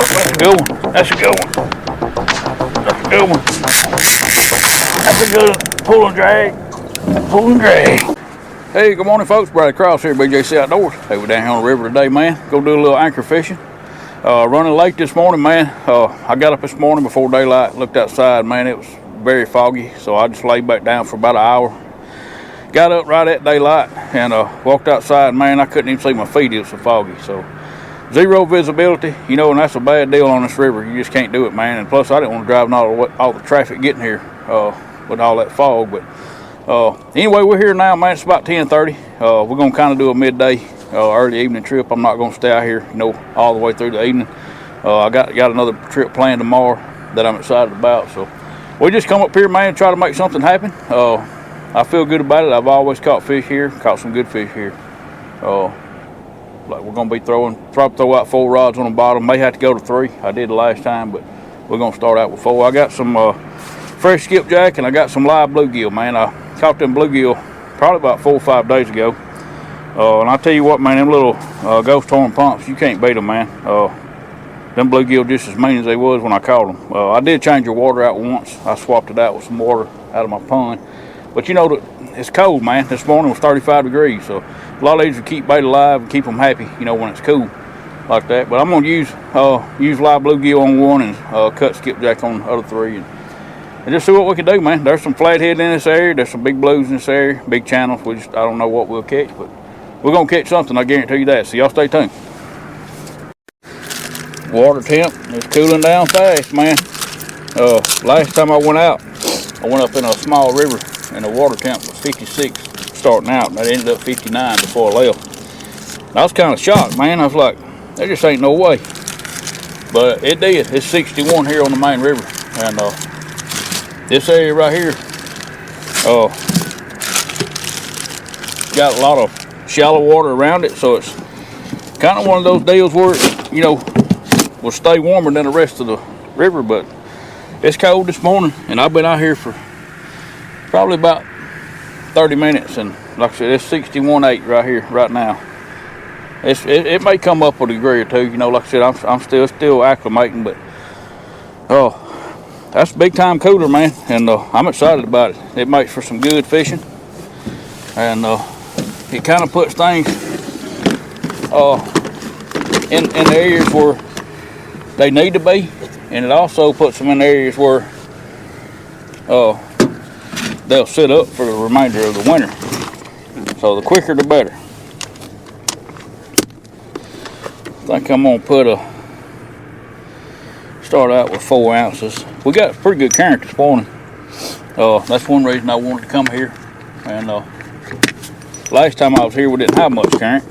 that's a good one. That's a good one. That's a good one. That's a good pull and drag. Pull and drag. Hey, good morning, folks. Bradley Cross here, BJC Outdoors. Hey, we're down here on the river today, man. Go do a little anchor fishing. Running late this morning, man. I got up this morning before daylight, looked outside, man. It was very foggy, so I just laid back down for about an hour. Got up right at daylight and walked outside, man. I couldn't even see my feet. It was so foggy. So zero visibility, you know, and that's a bad deal on this river. You just can't do it, man. And plus, I didn't want to drive all the traffic getting here with all that fog. But anyway, we're here now, man. It's about 10:30. We're gonna kind of do a midday, early evening trip. I'm not gonna stay out here, you know, all the way through the evening. I got another trip planned tomorrow that I'm excited about. So we just come up here, man, and try to make something happen. I feel good about it. I've always caught fish here, caught some good fish here. Like we're gonna be probably throw out 4 rods on the bottom. May have to go to 3. I did the last time, but we're gonna start out with 4. I got some fresh skipjack and I got some live bluegill, man. I caught them bluegill probably about 4 or 5 days ago. And I tell you what, man, them little ghost horn pumps, you can't beat them, man. Them bluegill just as mean as they was when I caught them. I did change the water out once. I swapped it out with some water out of my pond. But you know, it's cold, man. This morning was 35 degrees, so a lot of these will keep bait alive and keep them happy, you know, when it's cool like that. But I'm gonna use live bluegill on one and cut skipjack on the other 3, and just see what we can do, man. There's some flathead in this area. There's some big blues in this area, big channels. I don't know what we'll catch, but we're gonna catch something. I guarantee you that. So y'all stay tuned. Water temp is cooling down fast, man. Last time I went out, I went up in a small river and the water temp was 56 starting out, and that ended up 59 before I left. I was kind of shocked, man. I was like, there just ain't no way. But it did. It's 61 here on the main river, and this area right here got a lot of shallow water around it, so it's kind of one of those deals where, you know, will stay warmer than the rest of the river. But it's cold this morning, and I've been out here for probably about 30 minutes, and like I said, it's 61.8 right here right now. It may come up a degree or 2, you know. Like I said, I'm still acclimating, but that's big time cooler, man, and I'm excited about it. It makes for some good fishing, and it kind of puts things in the areas where they need to be, and it also puts them in areas where they'll sit up for the remainder of the winter. So the quicker the better. I think I'm gonna start out with 4 ounces. We got a pretty good current this morning. That's one reason I wanted to come here. And last time I was here, we didn't have much current.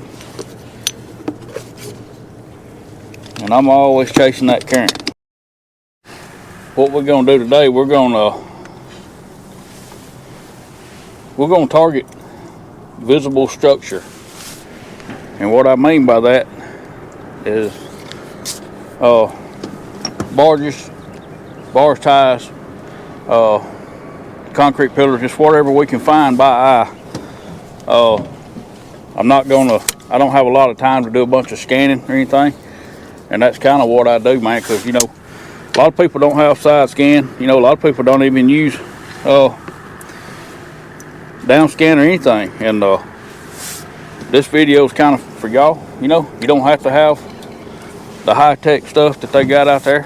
And I'm always chasing that current. What we're gonna do today, we're gonna target visible structure. And what I mean by that is barges, bars, ties, concrete pillars, just whatever we can find by eye. I don't have a lot of time to do a bunch of scanning or anything, and that's kind of what I do, man, because, you know, a lot of people don't have side scan. You know, a lot of people don't even use down scan or anything, and this video is kind of for y'all. You know, you don't have to have the high-tech stuff that they got out there.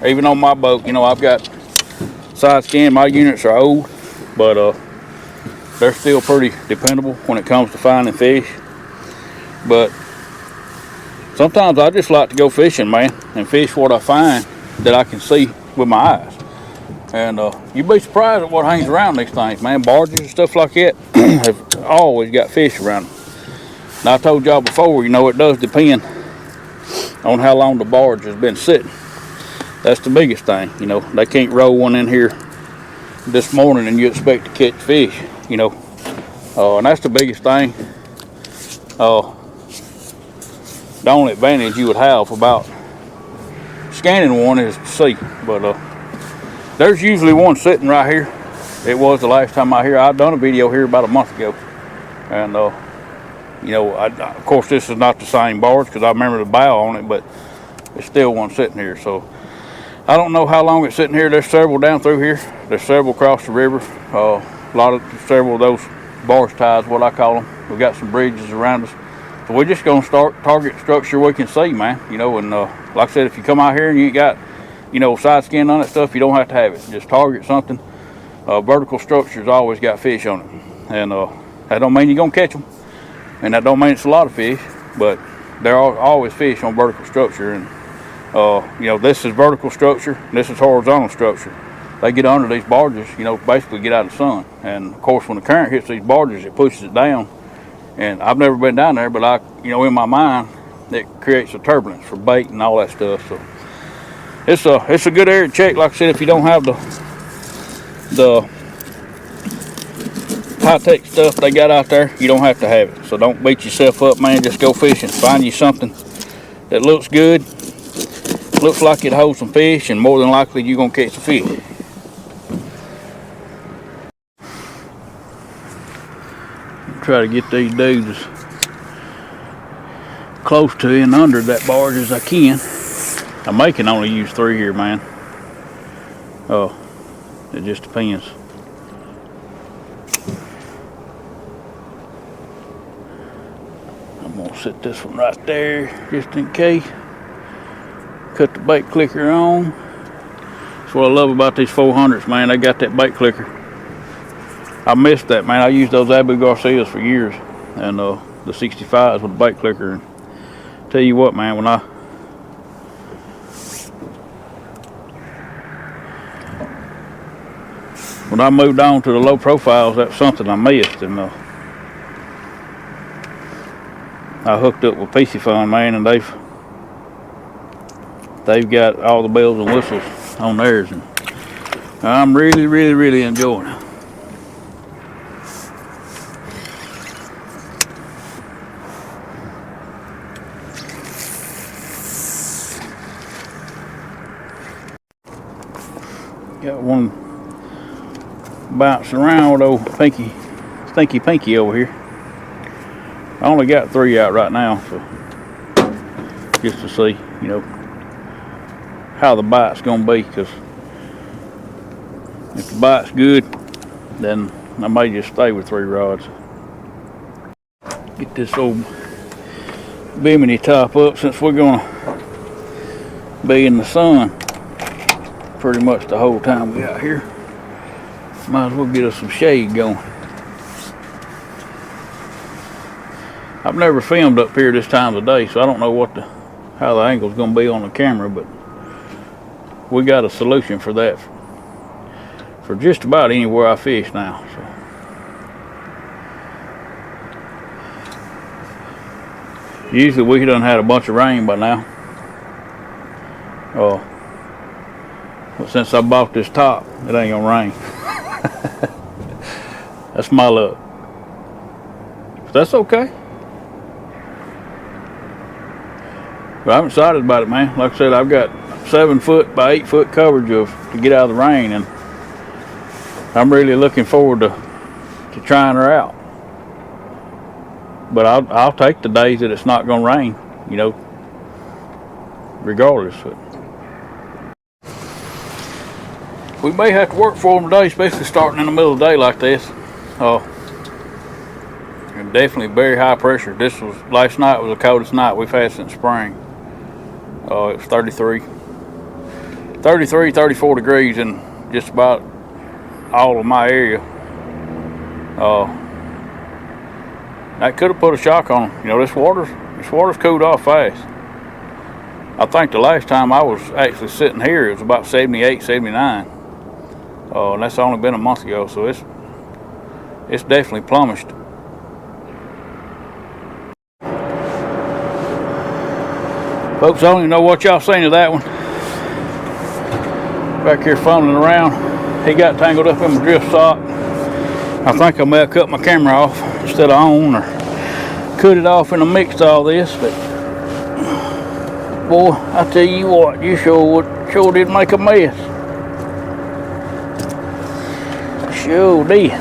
Even on my boat, you know, I've got side scan. My units are old, but they're still pretty dependable when it comes to finding fish. But sometimes I just like to go fishing, man, and fish what I find that I can see with my eyes. And you'd be surprised at what hangs around these things, man. Barges and stuff like that have always got fish around them. And I told y'all before, you know, it does depend on how long the barge has been sitting. That's the biggest thing, you know. They can't roll one in here this morning and you expect to catch fish, you know. And that's the biggest thing. The only advantage you would have about scanning one is to see. But there's usually one sitting right here. It was the last time I here. I've done a video here about a month ago, and you know, of course this is not the same barge because I remember the bow on it, but it's still one sitting here. So I don't know how long it's sitting here. There's several down through here. There's several across the river. Several of those barge ties, what I call them. We got some bridges around us. So we're just gonna start target structure we can see, man. You know, and like I said, if you come out here and you ain't got, you know, side skin on that stuff, you don't have to have it. Just target something. Vertical structures always got fish on it, and that don't mean you're gonna catch them, and that don't mean it's a lot of fish, but there are always fish on vertical structure. And you know, this is vertical structure, this is horizontal structure. They get under these barges, you know, basically get out of the sun. And of course, when the current hits these barges, it pushes it down. And I've never been down there, but you know, in my mind, it creates a turbulence for bait and all that stuff. So it's a good area to check. Like I said, if you don't have the high-tech stuff they got out there, you don't have to have it. So don't beat yourself up, man. Just go fishing. Find you something that looks good, looks like it holds some fish, and more than likely you're gonna catch a fish. Try to get these dudes as close to and under that barge as I can. I may can only use 3 here, man. Oh, it just depends. I'm gonna set this one right there just in case. Cut the bait clicker on. That's what I love about these 400s, man. They got that bait clicker. I missed that, man. I used those Abu Garcias for years, and the 65s with the bait clicker. And tell you what, man, when I moved on to the low profiles, that's something I missed. And I hooked up with PC Fun, man, and they've got all the bells and whistles on theirs, and I'm really enjoying it. Got one bouncing around with old Stinky Pinky over here. I only got 3 out right now, so just to see, you know, how the bite's gonna be. Because if the bite's good, then I may just stay with 3 rods. Get this old bimini top up, since we're gonna be in the sun pretty much the whole time we out here. Might as well get us some shade going. I've never filmed up here this time of the day, so I don't know how the angle's gonna be on the camera, but we got a solution for that for just about anywhere I fish now. So usually we done had a bunch of rain by now. But since I bought this top, it ain't gonna rain. That's my luck. But that's okay. But I'm excited about it, man. Like I said, I've got 7 foot by 8 foot coverage to get out of the rain, and I'm really looking forward to trying her out. But I'll take the days that it's not gonna rain, you know, regardless. We may have to work for them today, especially starting in the middle of the day like this. And definitely very high pressure. Last night was the coldest night we've had since spring. It was 33, 34 degrees in just about all of my area. That could have put a shock on them. You know, this water's cooled off fast. I think the last time I was actually sitting here, it was about 78, 79. And that's only been a month ago, so it's definitely plumaged. Folks, I don't even know what y'all seen of that one. Back here fumbling around. He got tangled up in my drift sock. I think I may have cut my camera off instead of on, or cut it off in the mix of all this, but boy, I tell you what, you sure did make a mess. Sure did.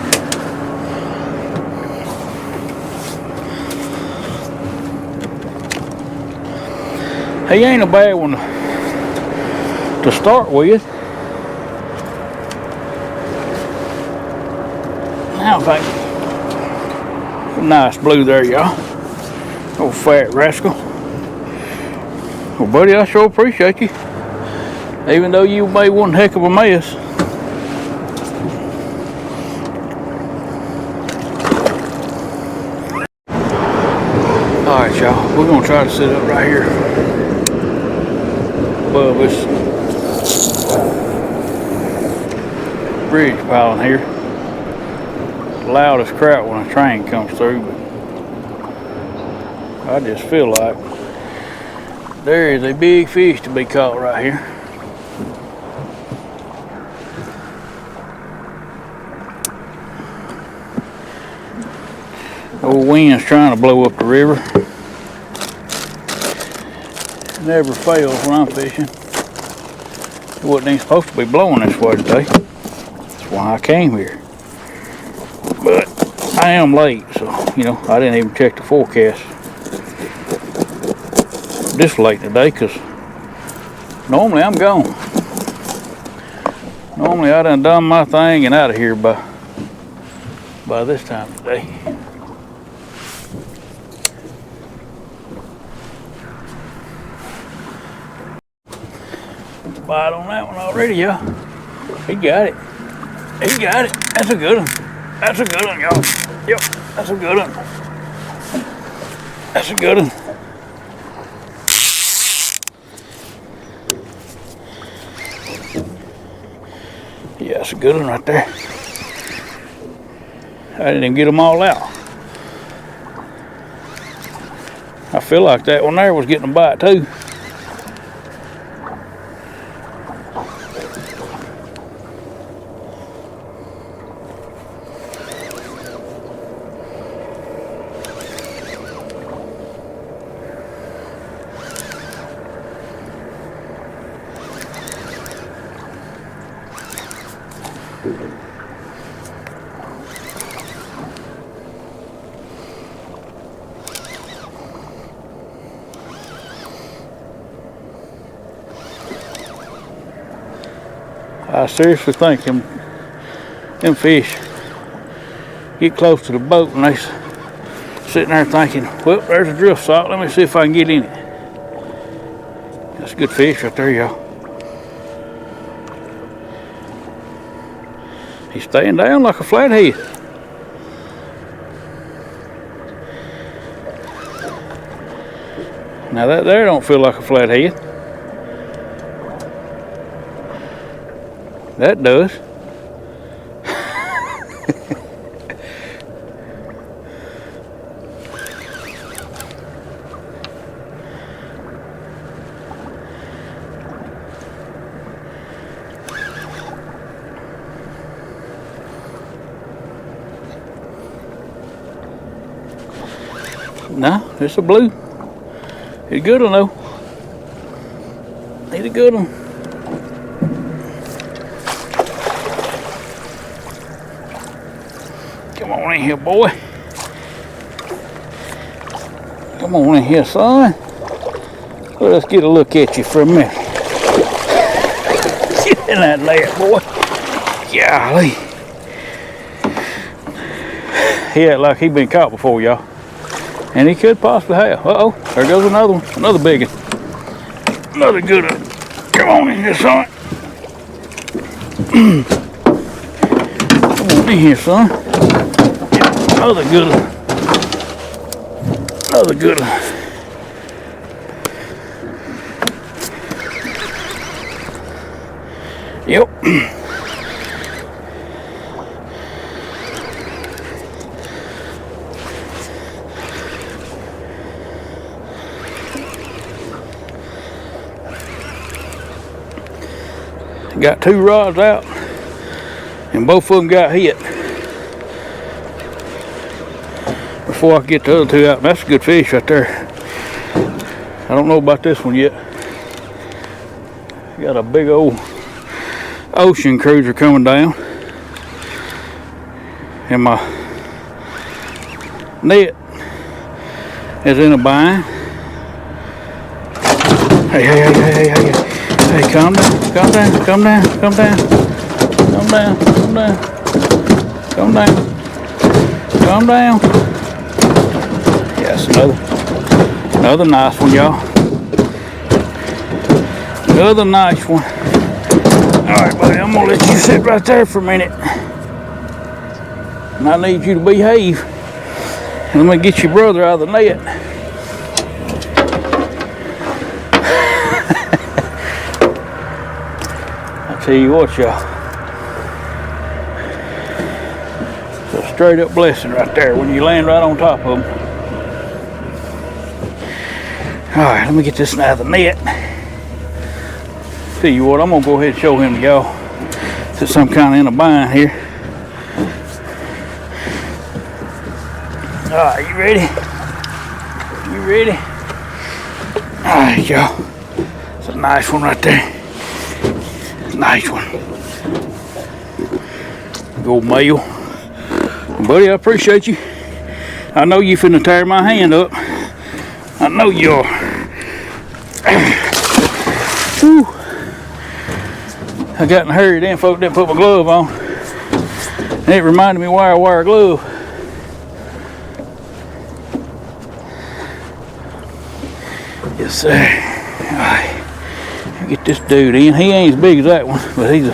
He ain't a bad one to start with. Now if I can, nice blue there, y'all. Old fat rascal. Well, buddy, I sure appreciate you. Even though you made one heck of a mess. Alright, y'all. We're going to try to sit up right here above this bridge piling here. Loud as crap when a train comes through, but I just feel like there is a big fish to be caught right here. Old wind's trying to blow up the river. Never fails when I'm fishing. It wasn't even supposed to be blowing this way today. That's why I came here. But I am late, so you know I didn't even check the forecast this late today, because normally I'm gone. Normally I done my thing and out of here by this time today. Bite on that one already, y'all. He got it. He got it. That's a good one. That's a good one, y'all. Yep, that's a good one. That's a good one. Yeah, that's a good one right there. I didn't even get them all out. I feel like that one there was getting a bite too. I seriously think them fish get close to the boat and they sitting there thinking, well, there's a drift salt. Let me see if I can get in it. That's a good fish right there, y'all. He's staying down like a flathead. Now that there don't feel like a flathead. That does. No, it's a blue. He's a good one though. He's a good one. Come on in here, boy. Come on in here, son. Well, let's get a look at you for a minute. Get in that layer, boy. Golly. He act like he been caught before, y'all. And he could possibly have. Uh-oh, there goes another one. Another big one. Another good one. Come on in here, son. Come on in here, son. Yeah, another good one. Another good one. Yep. Got two rods out and both of them got hit before I could get the other two out. That's a good fish right there. I don't know about this one yet. Got a big old ocean cruiser coming down and my net is in a bind. Hey, hey, hey, hey, hey, hey. Hey, calm down, calm down, calm down, calm down. Calm down, calm down. Calm down. Calm down. Yes, another nice one, y'all. Another nice one. Alright, buddy, I'm gonna let you sit right there for a minute. And I need you to behave. And let me get your brother out of the net. I tell you what, y'all. It's a straight up blessing right there when you land right on top of them. Alright, let me get this out of the net. Tell you what, I'm gonna go ahead and show him to y'all. Since I'm kind of in a bind here. Alright, you ready? You ready? Alright, y'all. It's a nice one right there. Nice one. Go male. Buddy, I appreciate you. I know you finna tear my hand up. I know you are. Whew. I got in a hurry, then folk didn't put my glove on. And it reminded me why I wear a glove. Yes, sir. Alright. Get this dude in. He ain't as big as that one, but he's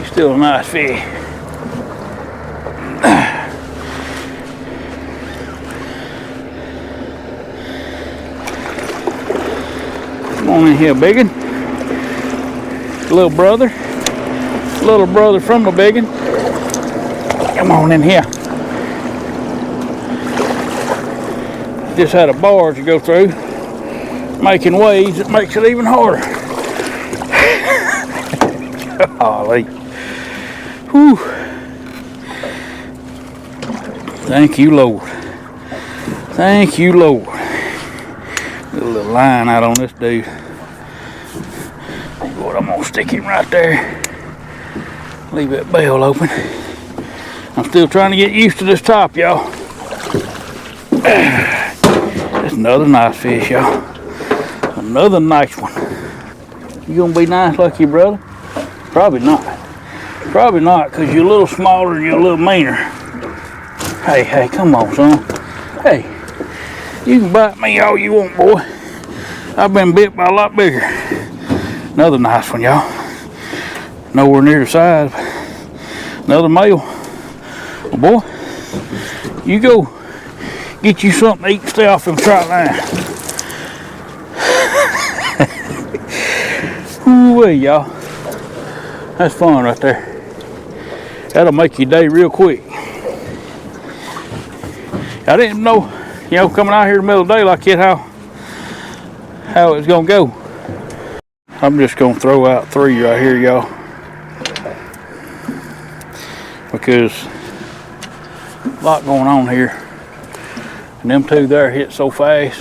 still a nice fish. Come on in here, biggin. Little brother from the biggin. Come on in here. Just had a barge to go through, making waves. It makes it even harder. Golly. Whew. Thank you, Lord. Thank you, Lord. Get a little line out on this dude. What, I'm gonna stick him right there. Leave that bell open. I'm still trying to get used to this top, y'all. That's another nice fish, y'all. Another nice one. You gonna be nice like your brother? Probably not. Probably not, because you're a little smaller and you're a little meaner. Hey, hey, come on, son. Hey, you can bite me all you want, boy. I've been bit by a lot bigger. Another nice one, y'all. Nowhere near the size. Another male. Well, boy, you go get you something to eat and stay off them trout line. Ooh, y'all. That's fun right there. That'll make your day real quick. I didn't know, coming out here in the middle of the day like that, how it's gonna go. I'm just gonna throw out 3 right here, y'all, because a lot going on here, and them 2 there hit so fast.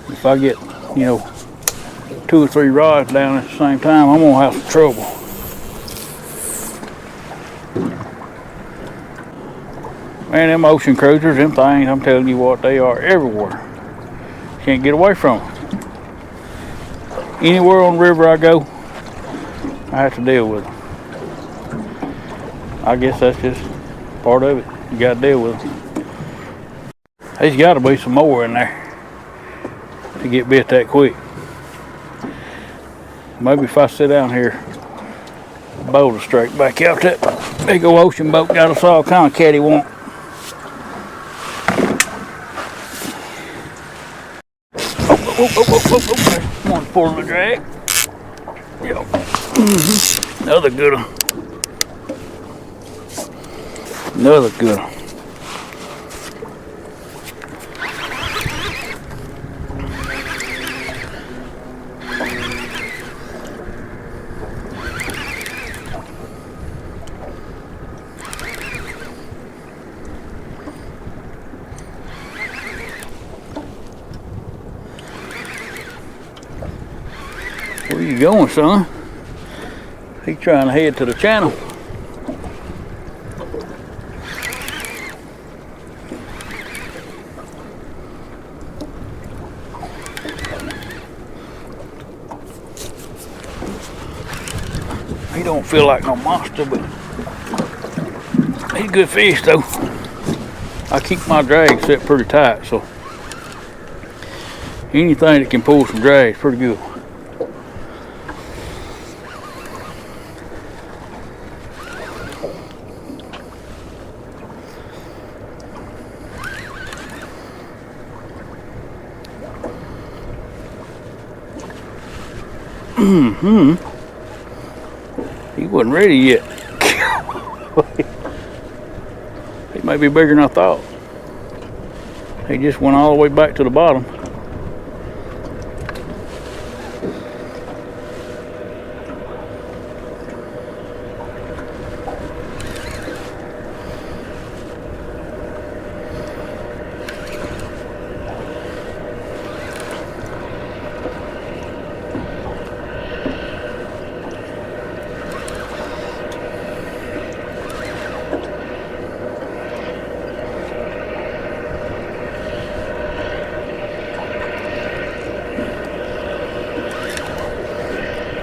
If I get 2 or 3 rods down at the same time, I'm gonna have some trouble. Man, them ocean cruisers, them things, I'm telling you what, they are everywhere. Can't get away from them. Anywhere on the river I go, I have to deal with them. I guess that's just part of it. You gotta deal with them. There's gotta be some more in there to get bit that quick. Maybe if I sit down here, the boat will straight back out. That big old ocean boat got us all kind of catty-wonk. Come on, pull the drag. Yep. Another good one. Another good one. Where you going, son? He's trying to head to the channel. don't feel like no monster, but he's a good fish though. I keep my drag set pretty tight, so anything that can pull some drag is pretty good. He wasn't ready yet. He may be bigger than I thought. He just went all the way back to the bottom.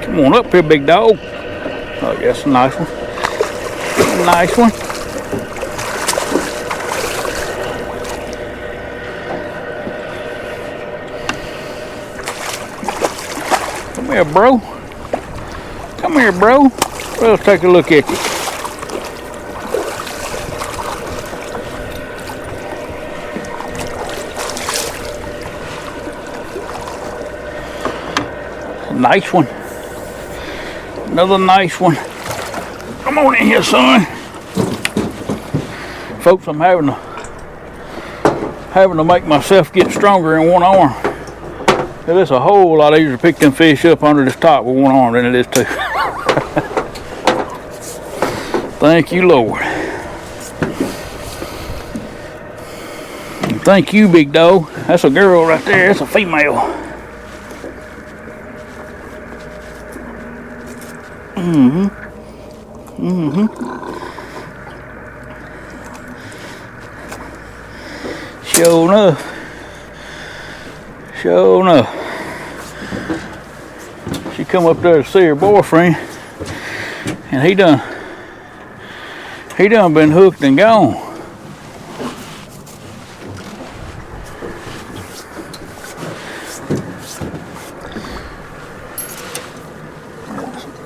Come on up here, big dog. Oh, yeah, that's a nice one. Nice one. Come here, bro. Come here, bro. Let's take a look at you. Nice one. Another nice one. Come on in here, son. Folks, I'm having to make myself get stronger in one arm. It's a whole lot easier to pick them fish up under this top with one arm than it is two. Thank you, Lord. And thank you, big dog. That's a girl right there. That's a female. Sure enough. Sure enough. She come up there to see her boyfriend, and he done been hooked and gone.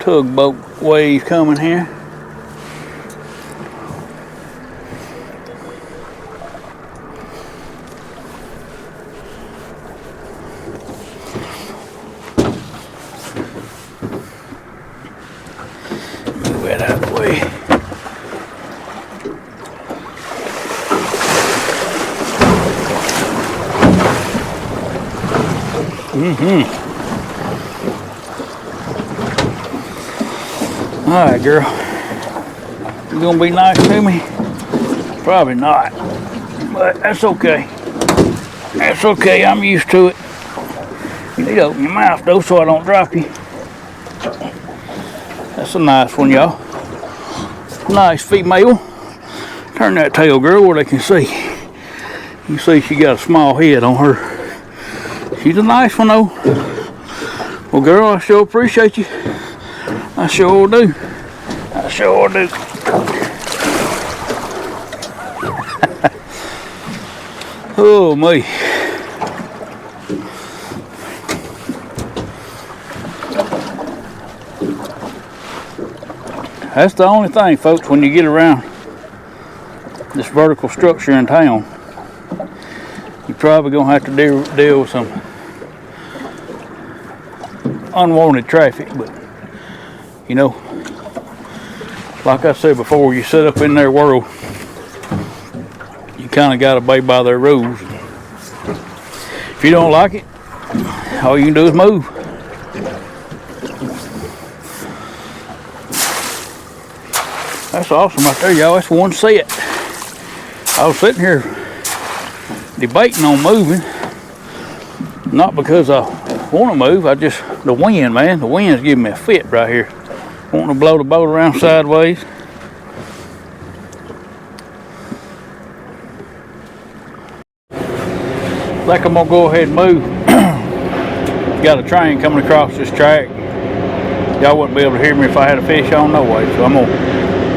Tugboat wave coming here. Move that out of the way. All right, girl. You gonna be nice to me? Probably not, but that's okay. That's okay. I'm used to it. You need to open your mouth though, so I don't drop you. That's a nice one, y'all. Nice female. Turn that tail, girl, where they can see. You can see she got a small head on her. She's a nice one though. Well, girl, I sure appreciate you. I sure do. I sure do. Oh, me. That's the only thing, folks, when you get around this vertical structure in town, you're probably going to have to deal with some unwanted traffic, but you know, like I said before, you set up in their world, you kind of got to obey by their rules. If you don't like it, all you can do is move. That's awesome right there, y'all. That's one set. I was sitting here debating on moving, not because I want to move, the wind, man. The wind's giving me a fit right here. Wanting to blow the boat around sideways. Like I'm gonna go ahead and move. Got a train coming across this track. Y'all wouldn't be able to hear me if I had a fish on, no way. So I'm gonna,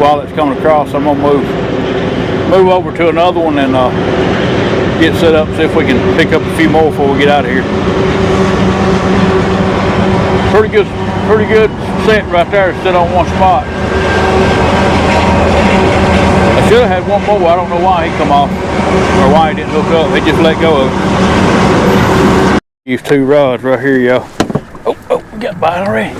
while it's coming across, I'm gonna move over to another one and get set up, see if we can pick up a few more before we get out of here. Pretty good set right there, sit on one spot. I should have had one more. I don't know why he come off or why he didn't hook up. He just let go of it. Use 2 rods right here, y'all. Oh, we got bite already.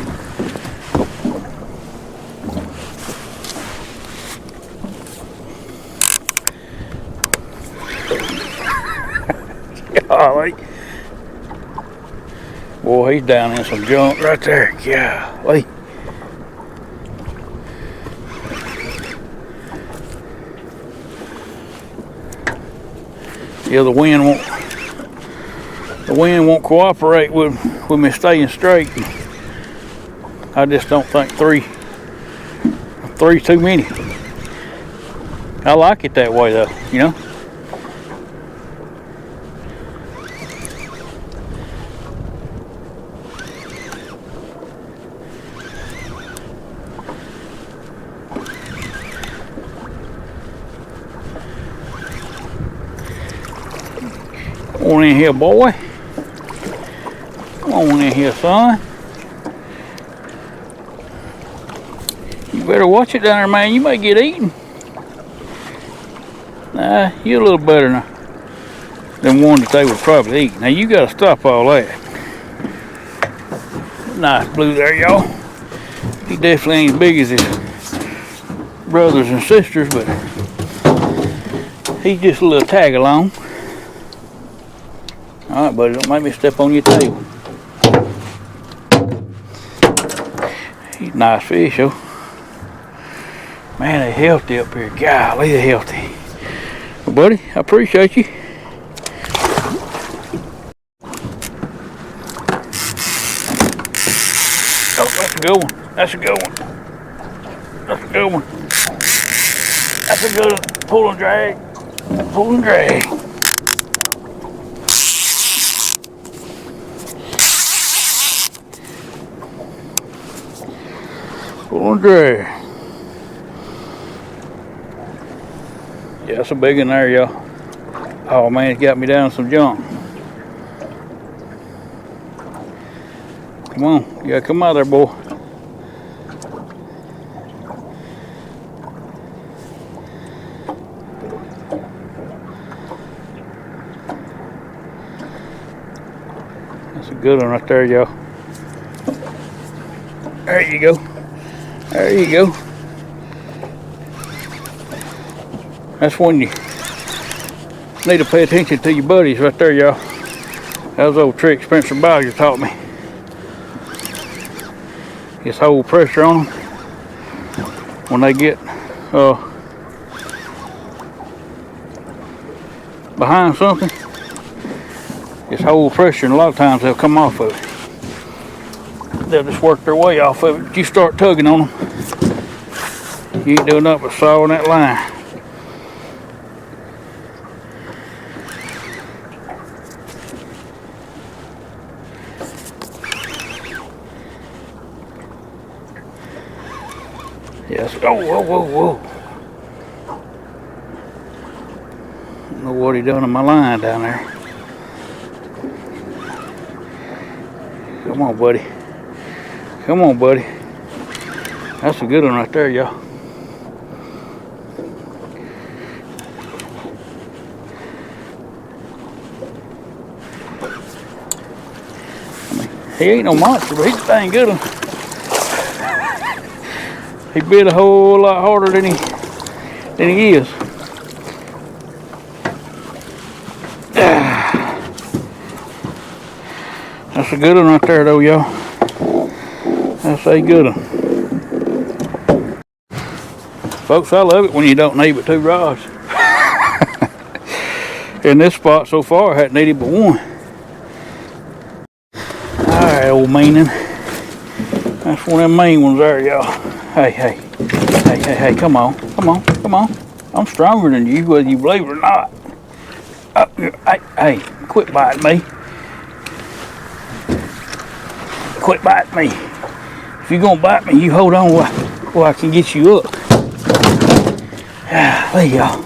Golly. Boy, he's down in some junk right there. Golly. Yeah, the wind won't cooperate with me staying straight. I just don't think three's too many. I like it that way though, you know. Come on in here, boy. Come on in here, son. You better watch it down there, man. You may get eaten. Nah, you're a little better than one that they would probably eat. Now, you got to stop all that. Nice blue there, y'all. He definitely ain't as big as his brothers and sisters, but he's just a little tag along. All right, buddy, don't make me step on your table. He's a nice fish, though. Man, they're healthy up here. Golly, they're healthy. Well, buddy, I appreciate you. Oh, that's a good one. That's a good one. That's a good one. That's a good one. Pull and drag. Pull and drag. Pull and drag. Yeah, that's a big one there, y'all. Oh man, it's got me down some junk. Come on, you gotta come out there, boy. That's a good one right there, y'all. There you go. There you go. That's when you need to pay attention to your buddies right there, y'all. That was old trick Spencer Bowyer taught me. Just hold pressure on them when they get behind something. Just hold pressure, and a lot of times they'll come off of it. They'll just work their way off of it. If you start tugging on them, you ain't doing nothing but sawing that line. Yes. Oh, whoa. I don't know what he done in my line down there. Come on, buddy. Come on, buddy. That's a good one right there, y'all. I mean, he ain't no monster, but he's a dang good one. He bit a whole lot harder than he is. That's a good one right there, though, y'all. That's a good one. Folks, I love it when you don't need but 2 rods. In this spot so far, I hadn't needed but 1. Alright, old meaning. That's one of them main ones there, y'all. Hey, come on. I'm stronger than you, whether you believe it or not. Hey, quit biting me. Quit biting me. If you're gonna bite me, you hold on while I can get you up. There you go.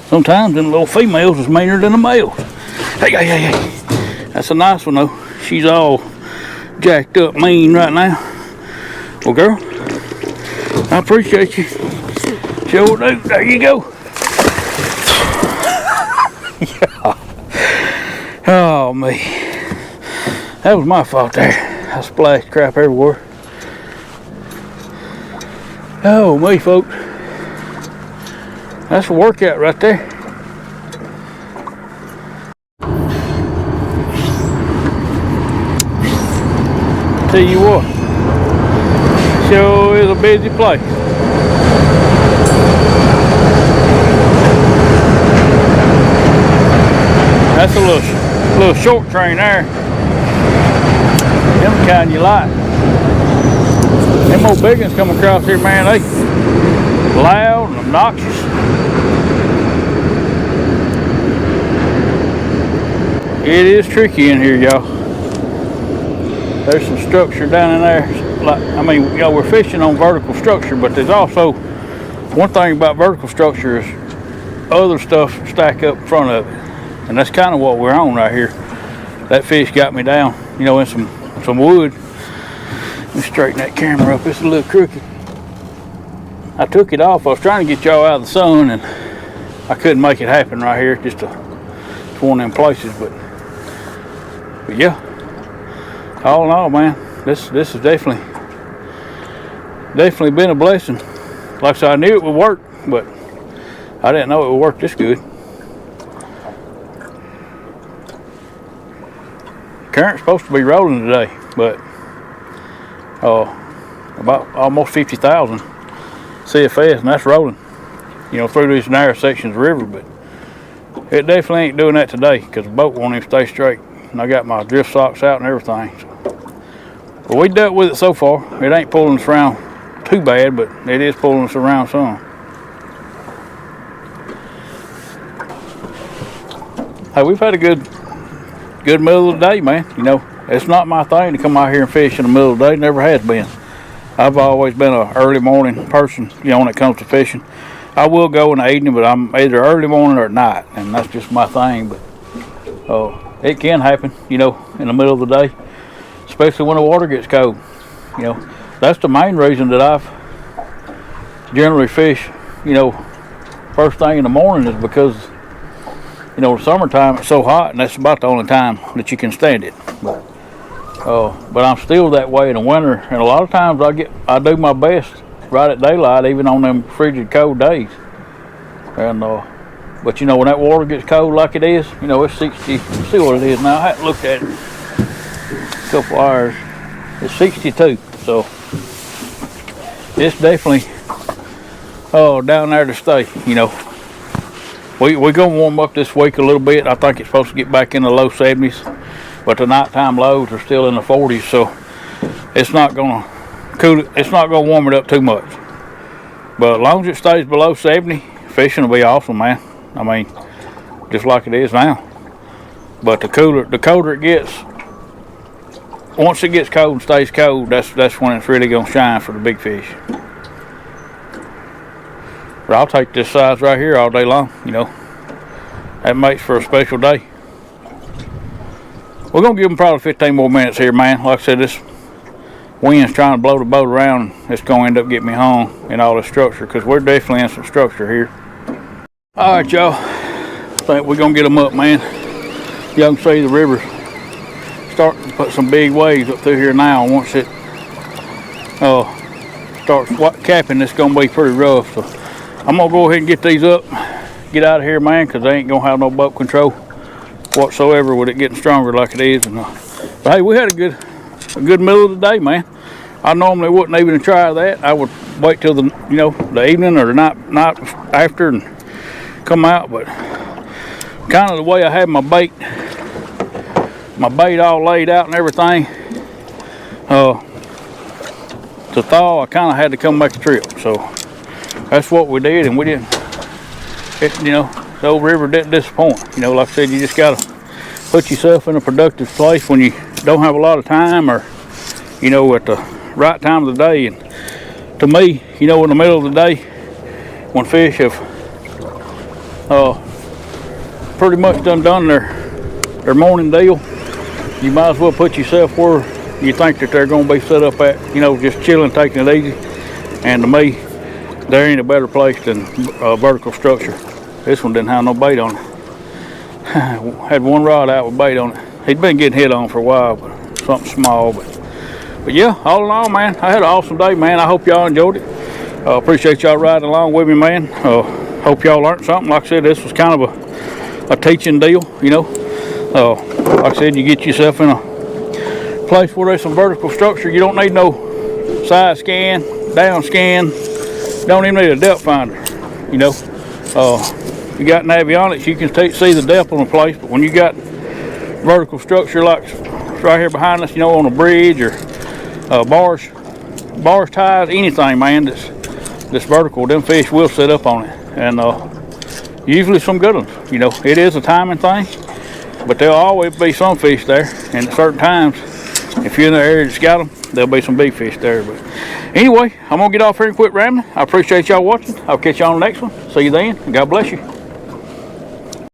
Sometimes them little females is meaner than the males. Hey. That's a nice one though. She's all jacked up mean right now. Well, girl, I appreciate you. Sure do. There you go. Yeah. Oh, me. That was my fault there. I splashed crap everywhere. Oh, me, folks. That's a workout right there. Tell you what, sure is a busy place. That's a little short train there. Them kind you like. Them old big ones come across here, man, they loud and obnoxious. It is tricky in here, y'all. There's some structure down in there. Like, I mean, we're fishing on vertical structure, but there's also one thing about vertical structure is other stuff stack up in front of it, and that's kind of what we're on right here. That fish got me down, in some wood. Let me straighten that camera up. It's a little crooked. I took it off. I was trying to get y'all out of the sun, and I couldn't make it happen right here. It's one of them places, but yeah. All in all, man, this has definitely been a blessing. Like I said, I knew it would work, but I didn't know it would work this good. Current's supposed to be rolling today, but about almost 50,000 CFS, and that's rolling, through these narrow sections of the river. But it definitely ain't doing that today because the boat won't even stay straight, and I got my drift socks out and everything. So. Well, we dealt with it so far. It ain't pulling us around too bad, but it is pulling us around some. Hey, we've had a good middle of the day, man. It's not my thing to come out here and fish in the middle of the day. Never has been. I've always been an early morning person, when it comes to fishing. I will go in the evening, but I'm either early morning or at night, and that's just my thing. But it can happen, in the middle of the day. Especially when the water gets cold. That's the main reason that I've generally fish, first thing in the morning, is because, the summertime it's so hot, and that's about the only time that you can stand it. But I'm still that way in the winter, and a lot of times I do my best right at daylight, even on them frigid cold days. And but when that water gets cold like it is, it's 60. See what it is now. I haven't looked at it. Couple hours. It's 62, so it's definitely down there to stay. We're gonna warm up this week a little bit. I think it's supposed to get back in the low 70s, but the nighttime lows are still in the 40s, so it's not gonna cool it. It's not gonna warm it up too much. But as long as it stays below 70, fishing will be awesome, man. I mean, just like it is now. But the colder it gets. Once it gets cold and stays cold, that's when it's really gonna shine for the big fish. But I'll take this size right here all day long. That makes for a special day. We're gonna give them probably 15 more minutes here, man. Like I said, this wind's trying to blow the boat around. It's gonna end up getting me hung in all this structure because we're definitely in some structure here. All right, y'all. I think we're gonna get them up, man. Y'all can see the river starting to put some big waves up through here now. Once it starts capping, it's gonna be pretty rough. So I'm gonna go ahead and get these up, get out of here, man, because they ain't gonna have no boat control whatsoever with it getting stronger like it is. And but hey, we had a good middle of the day, man. I normally wouldn't even try that. I would wait till the evening or the night after and come out. But kind of the way I had my bait all laid out and everything, to thaw, I kind of had to come back the trip. So that's what we did, and we didn't. The old river didn't disappoint. Like I said, you just gotta put yourself in a productive place when you don't have a lot of time, or you know, at the right time of the day. And to me, you know, in the middle of the day, when fish have pretty much done their morning deal, you might as well put yourself where you think that they're going to be set up at, you know, just chilling, taking it easy. And to me, there ain't a better place than a vertical structure. This one didn't have no bait on it. Had one rod out with bait on it. He'd been getting hit on for a while, but something small. But yeah, all in all, man, I had an awesome day, man. I hope y'all enjoyed it. Appreciate y'all riding along with me, man. Hope y'all learned something. Like I said, this was kind of a teaching deal, you know. Like I said, you get yourself in a place where there's some vertical structure. You don't need no side scan, down scan. Don't even need a depth finder, you know. You got an avionics, you can see the depth on the place, but when you got vertical structure like right here behind us, you know, on a bridge or bars, ties, anything, man, that's vertical, them fish will set up on it. And usually some good ones, you know. It is a timing thing, but there'll always be some fish there, and at certain times, if you're in the area that's got them, there'll be some big fish there. But anyway, I'm gonna get off here and quit rambling. I appreciate y'all watching. I'll catch you on the next one. See you then, and God bless you.